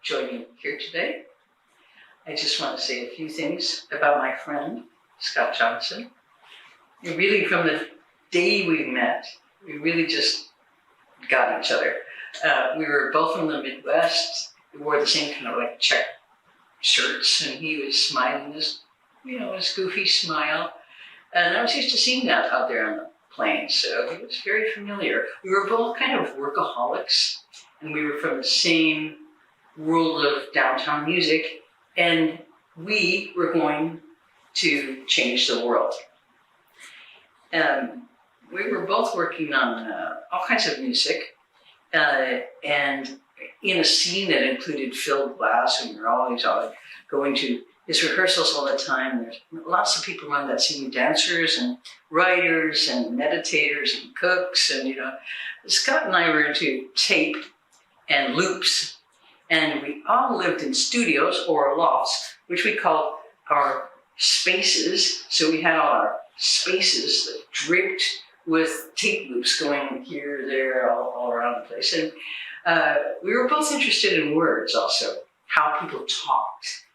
join you here today. I just want to say a few things about my friend, Scott Johnson. Really, from the day we met, we really just got each other. We were both from the Midwest. We wore the same kind of like check shirts, and he was smiling his, you know, his goofy smile. And I was used to seeing that out there on the plains, so it was very familiar. We were both kind of workaholics, and we were from the same world of downtown music, and we were going to change the world. We were both working on all kinds of music, and in a scene that included Phil Glass, and we were always going to his rehearsals all the time. There's lots of people around that scene, dancers and writers and meditators and cooks, and you know, Scott and I were into tape and loops, and we all lived in studios or lofts, which we called our spaces. So we had all our spaces that draped with tape loops going here, there, all around the place. And we were both interested in words also, how people talked.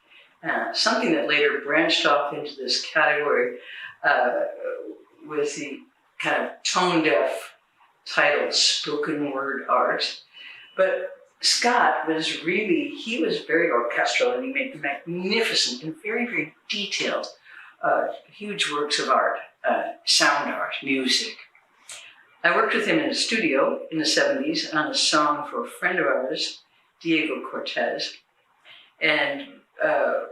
Something that later branched off into this category with the kind of tone-deaf title, spoken word art. But Scott was he was very orchestral, and he made magnificent and very, very detailed, huge works of art, sound art, music. I worked with him in a studio in the 70s on a song for a friend of ours, Diego Cortez, and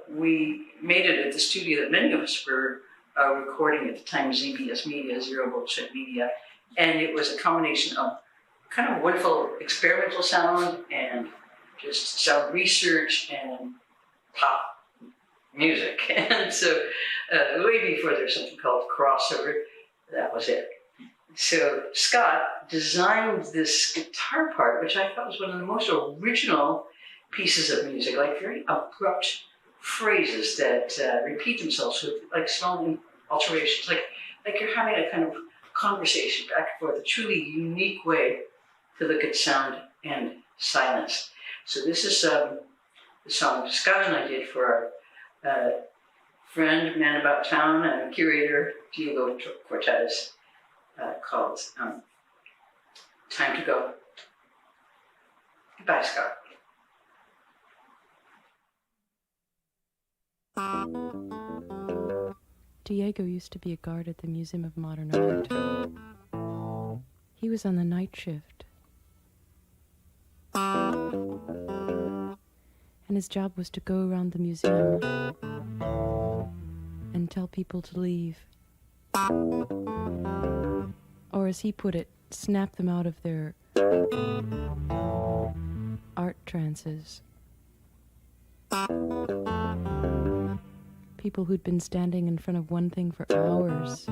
we made it at the studio that many of us were recording at the time, ZBS Media, Zero Bullshit Media, and it was a combination of kind of wonderful experimental sound and just sound research and pop music. And so way before there was something called crossover, that was it. So Scott designed this guitar part, which I thought was one of the most original pieces of music, like very abrupt phrases that repeat themselves with like small alterations, like you're having a kind of conversation back and forth, a truly unique way to look at sound and silence. So this is the song Scott and I did for our friend, man about town, and curator, Diego Cortez, called Time to Go. Goodbye, Scott.
Diego used to be a guard at the Museum of Modern Art. He was on the night shift. And his job was to go around the museum and tell people to leave. Or as he put it, snap them out of their art trances. People who'd been standing in front of one thing for hours.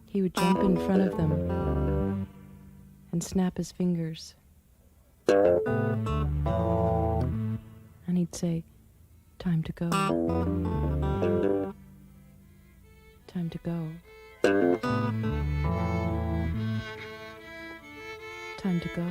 He would jump in front of them and snap his fingers. And he'd say, "Time to go. Time to go. Time to go.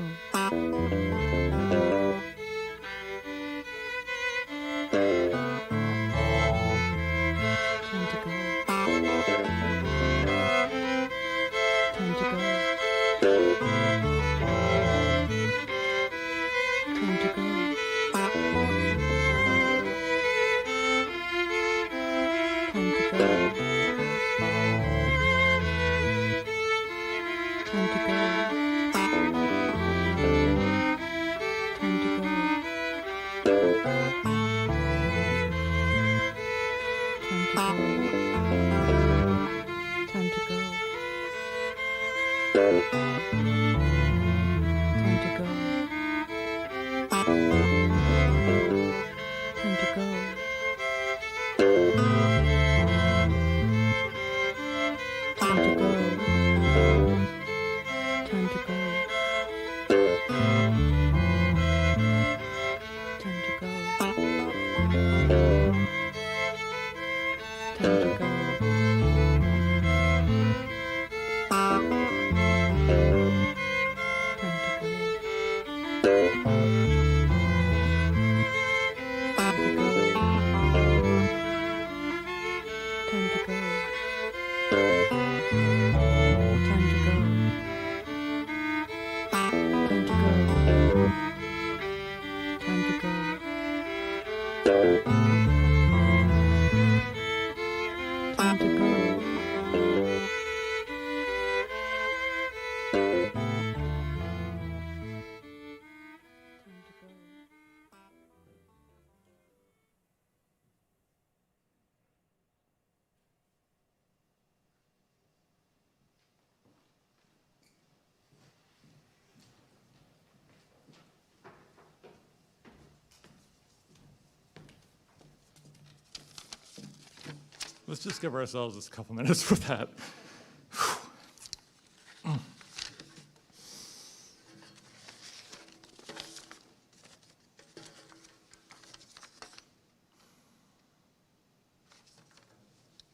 Let's just give ourselves just a couple minutes for that.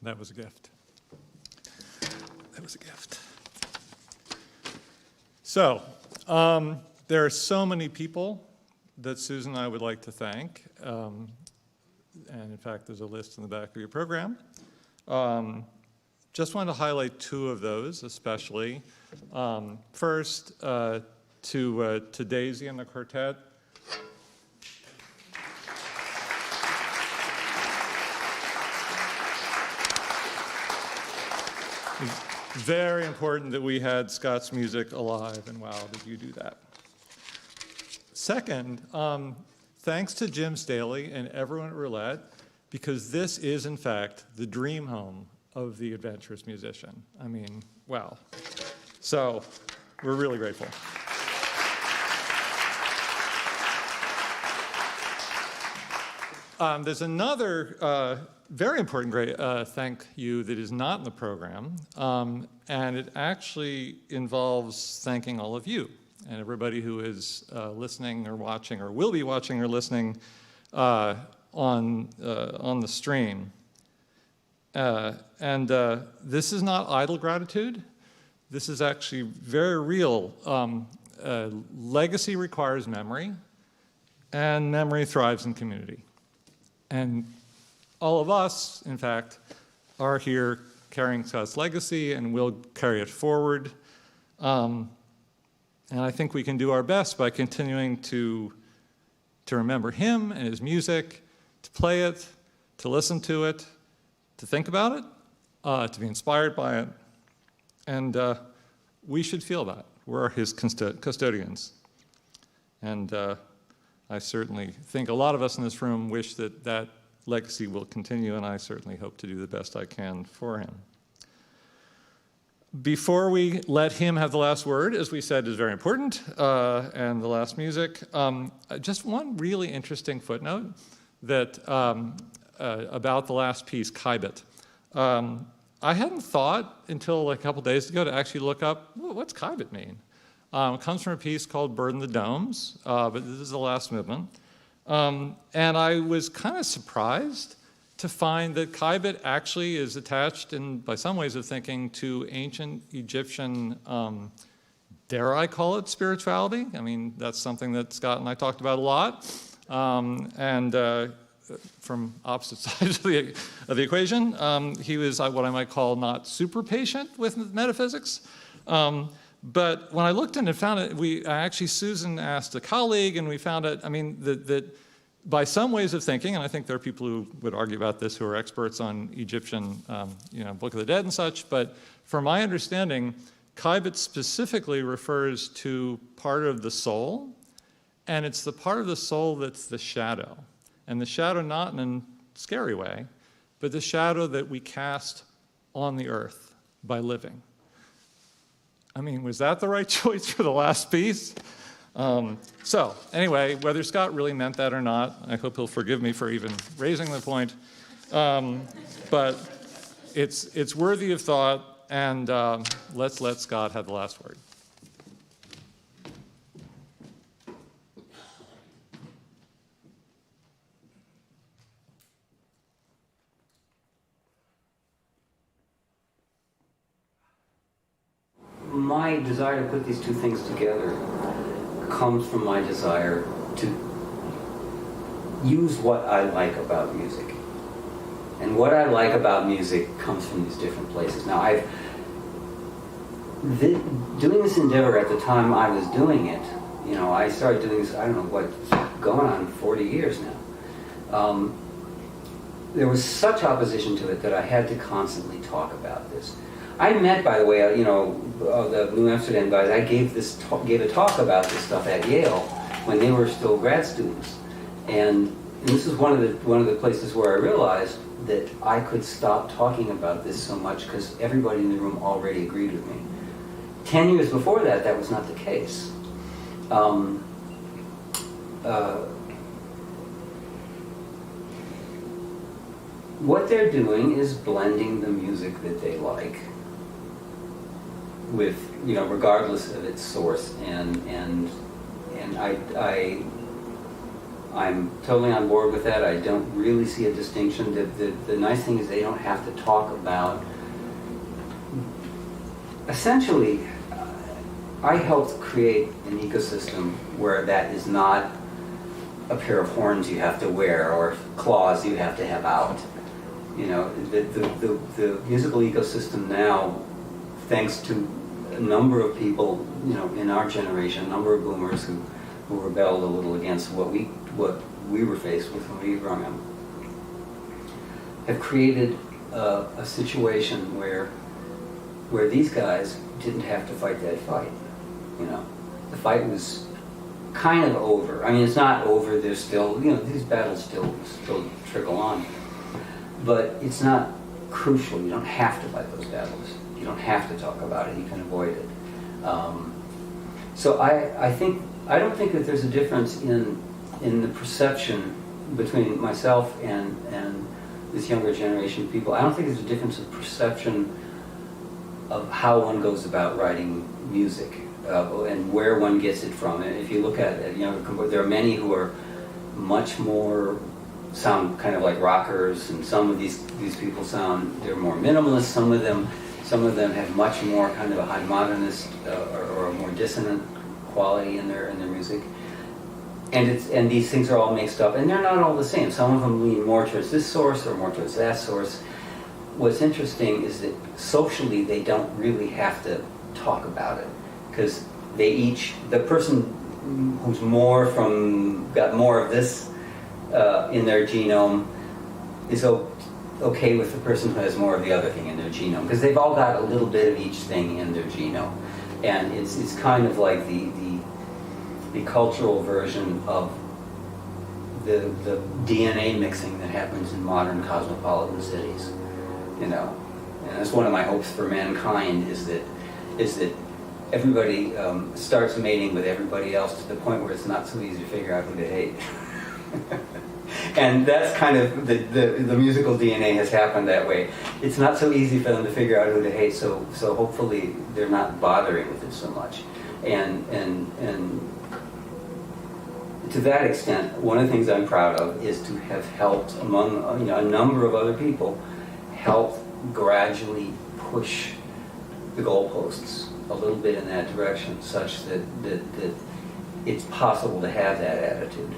That was a gift. That was a gift. So, there are so many people that Susan and I would like to thank. And in fact, there's a list in the back of your program. Just wanted to highlight two of those, especially. First, to Daisy and the Quartet. It's very important that we had Scott's music alive, and wow, did you do that. Second, thanks to Jim Staley and everyone at Roulette, because this is, in fact, the dream home of the adventurous musician. I mean, wow. So, we're really grateful. There's another very important thank you that is not in the program, and it actually involves thanking all of you and everybody who is listening or watching or will be watching or listening on the stream. This is not idle gratitude. This is actually very real. Legacy requires memory, and memory thrives in community. And all of us, in fact, are here carrying Scott's legacy and will carry it forward. And I think we can do our best by continuing to remember him and his music, to play it, to listen to it, to think about it, to be inspired by it. And we should feel that. We're his custodians. And I certainly think a lot of us in this room wish that that legacy will continue, and I certainly hope to do the best I can for him. Before we let him have the last word, as we said is very important, and the last music, just one really interesting footnote that about the last piece, Kybit. I hadn't thought until a couple days ago to actually look up, what's Kybit mean? It comes from a piece called Burden the Domes, but this is the last movement. And I was kind of surprised to find that Kybit actually is attached, by some ways of thinking, to ancient Egyptian, dare I call it, spirituality. I mean, that's something that Scott and I talked about a lot, from opposite sides of the equation. He was what I might call not super patient with metaphysics. But when I looked in and found it, actually Susan asked a colleague, and we found it, I mean, that by some ways of thinking, and I think there are people who would argue about this who are experts on Egyptian, Book of the Dead and such, but from my understanding, Kybit specifically refers to part of the soul, and it's the part of the soul that's the shadow. And the shadow not in a scary way, but the shadow that we cast on the earth by living. I mean, was that the right choice for the last piece? So anyway, whether Scott really meant that or not, I hope he'll forgive me for even raising the point. But it's worthy of thought, and let's let Scott have the last word.
My desire to put these two things together comes from my desire to use what I like about music. And what I like about music comes from these different places. Now, doing this endeavor at the time I was doing it, I started doing this, I don't know what, going on 40 years now. There was such opposition to it that I had to constantly talk about this. I met, by the way, the New Amsterdam guys. I gave a talk about this stuff at Yale when they were still grad students, and this is one of the places where I realized that I could stop talking about this so much because everybody in the room already agreed with me. 10 years before that, that was not the case. what they're doing is blending the music that they like with, regardless of its source, and I'm totally on board with that. I don't really see a distinction. The nice thing is they don't have to talk about. Essentially, I helped create an ecosystem where that is not a pair of horns you have to wear or claws you have to have out. The musical ecosystem now, thanks to a number of people, in our generation, a number of boomers who rebelled a little against what we were faced with when we were growing up, have created a situation where these guys didn't have to fight that fight. The fight was kind of over. I mean, it's not over. There's still, these battles still trickle on, but it's not crucial. You don't have to fight those battles. You don't have to talk about it. You can avoid it. So I don't think that there's a difference in the perception between myself and this younger generation of people. I don't think there's a difference of perception of how one goes about writing music and where one gets it from. And if you look at younger composers, there are many who are much more, sound kind of like rockers, and some of these people they're more minimalist. Some of them have much more kind of a high modernist or a more dissonant quality in their music. And these things are all mixed up, and they're not all the same. Some of them lean more towards this source or more towards that source. What's interesting is that socially they don't really have to talk about it, because the person who's got more of this in their genome is okay with the person who has more of the other thing in their genome, because they've all got a little bit of each thing in their genome. And it's kind of like the cultural version of the DNA mixing that happens in modern cosmopolitan cities. And that's one of my hopes for mankind, is that everybody starts mating with everybody else to the point where it's not so easy to figure out who to hate. And that's kind of the musical DNA has happened that way. It's not so easy for them to figure out who to hate, so hopefully they're not bothering with it so much. And to that extent, one of the things I'm proud of is to have helped, among a number of other people, helped gradually push the goalposts a little bit in that direction, such that it's possible to have that attitude.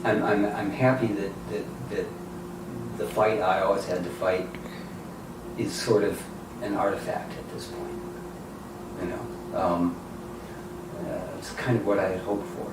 I'm happy that the fight I always had to fight is sort of an artifact at this point. It's kind of what I had hoped for.